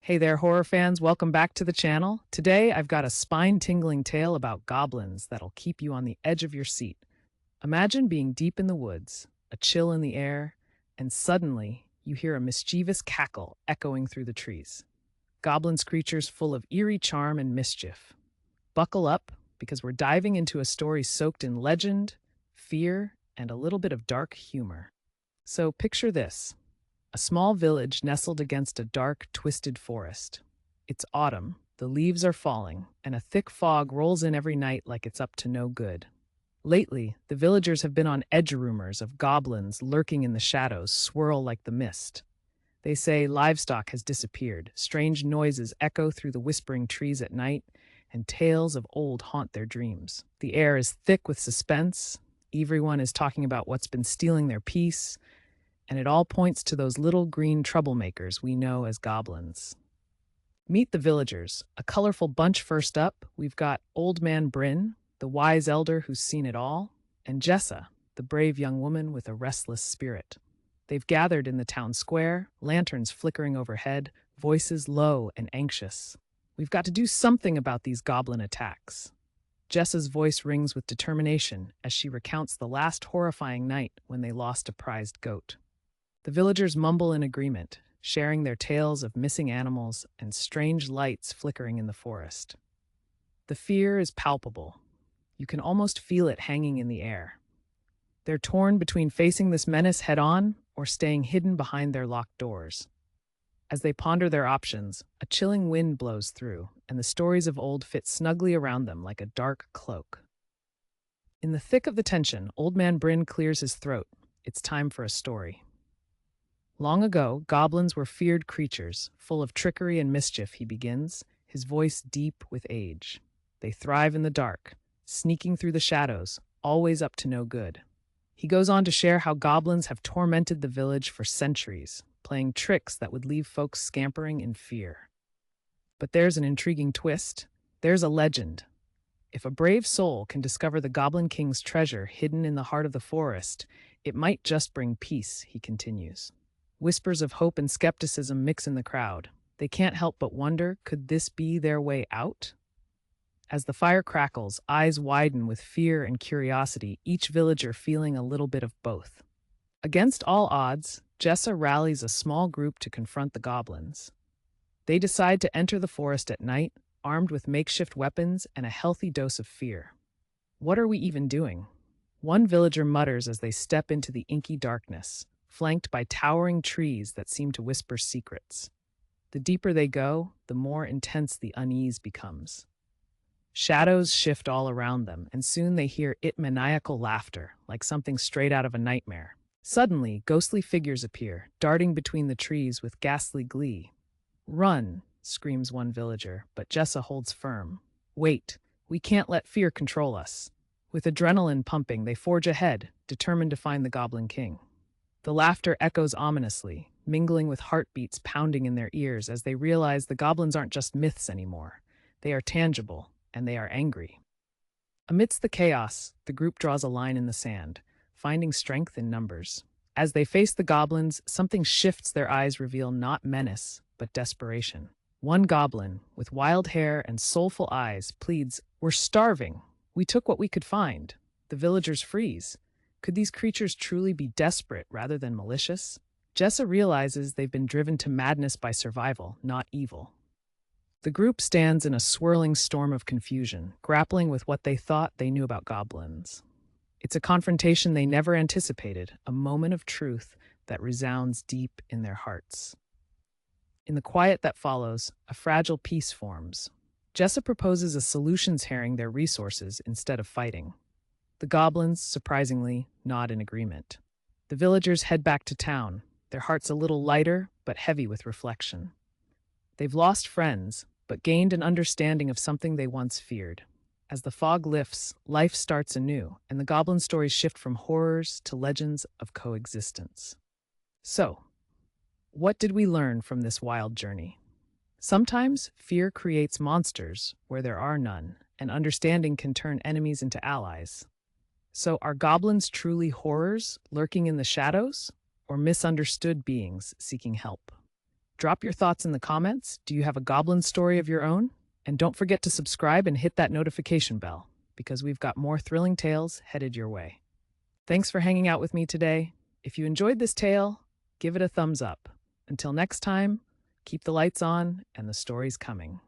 Hey there, horror fans. Welcome back to the channel. Today, I've got a spine-tingling tale about goblins that'll keep you on the edge of your seat. Imagine being deep in the woods, a chill in the air, and suddenly you hear a mischievous cackle echoing through the trees. Goblins, creatures full of eerie charm and mischief. Buckle up, because we're diving into a story soaked in legend, fear, and a little bit of dark humor. So picture this. A small village nestled against a dark, twisted forest. It's autumn, the leaves are falling, and a thick fog rolls in every night like it's up to no good. Lately, the villagers have been on edge. Rumors of goblins lurking in the shadows swirl like the mist. They say livestock has disappeared, strange noises echo through the whispering trees at night, and tales of old haunt their dreams. The air is thick with suspense. Everyone is talking about what's been stealing their peace, and it all points to those little green troublemakers we know as goblins. Meet the villagers, a colorful bunch. First up, we've got Old Man Bryn, the wise elder who's seen it all, and Jessa, the brave young woman with a restless spirit. They've gathered in the town square, lanterns flickering overhead, voices low and anxious. We've got to do something about these goblin attacks. Jessa's voice rings with determination as she recounts the last horrifying night when they lost a prized goat. The villagers mumble in agreement, sharing their tales of missing animals and strange lights flickering in the forest. The fear is palpable. You can almost feel it hanging in the air. They're torn between facing this menace head-on or staying hidden behind their locked doors. As they ponder their options, a chilling wind blows through, and the stories of old fit snugly around them like a dark cloak. In the thick of the tension, Old Man Bryn clears his throat. It's time for a story. Long ago, goblins were feared creatures, full of trickery and mischief. He begins, his voice deep with age. They thrive in the dark, sneaking through the shadows, always up to no good. He goes on to share how goblins have tormented the village for centuries, playing tricks that would leave folks scampering in fear. But there's an intriguing twist. There's a legend. If a brave soul can discover the Goblin King's treasure hidden in the heart of the forest, it might just bring peace, he continues. Whispers of hope and skepticism mix in the crowd. They can't help but wonder, could this be their way out? As the fire crackles, eyes widen with fear and curiosity, each villager feeling a little bit of both. Against all odds, Jessa rallies a small group to confront the goblins. They decide to enter the forest at night, armed with makeshift weapons and a healthy dose of fear. What are we even doing? One villager mutters as they step into the inky darkness, flanked by towering trees that seem to whisper secrets. The deeper they go, the more intense the unease becomes. Shadows shift all around them, and soon they hear maniacal laughter, like something straight out of a nightmare. Suddenly, ghostly figures appear, darting between the trees with ghastly glee. "Run!" screams one villager, but Jessa holds firm. "Wait, we can't let fear control us." With adrenaline pumping, they forge ahead, determined to find the Goblin King. The laughter echoes ominously, mingling with heartbeats pounding in their ears as they realize the goblins aren't just myths anymore. They are tangible, and they are angry. Amidst the chaos, the group draws a line in the sand, finding strength in numbers. As they face the goblins, something shifts. Their eyes reveal not menace, but desperation. One goblin, with wild hair and soulful eyes, pleads, "We're starving. We took what we could find." The villagers freeze. Could these creatures truly be desperate rather than malicious? Jessa realizes they've been driven to madness by survival, not evil. The group stands in a swirling storm of confusion, grappling with what they thought they knew about goblins. It's a confrontation they never anticipated, a moment of truth that resounds deep in their hearts. In the quiet that follows, a fragile peace forms. Jessa proposes a solution, sharing their resources instead of fighting. The goblins, surprisingly, nod in agreement. The villagers head back to town, their hearts a little lighter but heavy with reflection. They've lost friends, but gained an understanding of something they once feared. As the fog lifts, life starts anew, and the goblin stories shift from horrors to legends of coexistence. So, what did we learn from this wild journey? Sometimes fear creates monsters where there are none, and understanding can turn enemies into allies. So are goblins truly horrors lurking in the shadows, or misunderstood beings seeking help? Drop your thoughts in the comments. Do you have a goblin story of your own? And don't forget to subscribe and hit that notification bell, because we've got more thrilling tales headed your way. Thanks for hanging out with me today. If you enjoyed this tale, give it a thumbs up. Until next time, keep the lights on and the stories coming.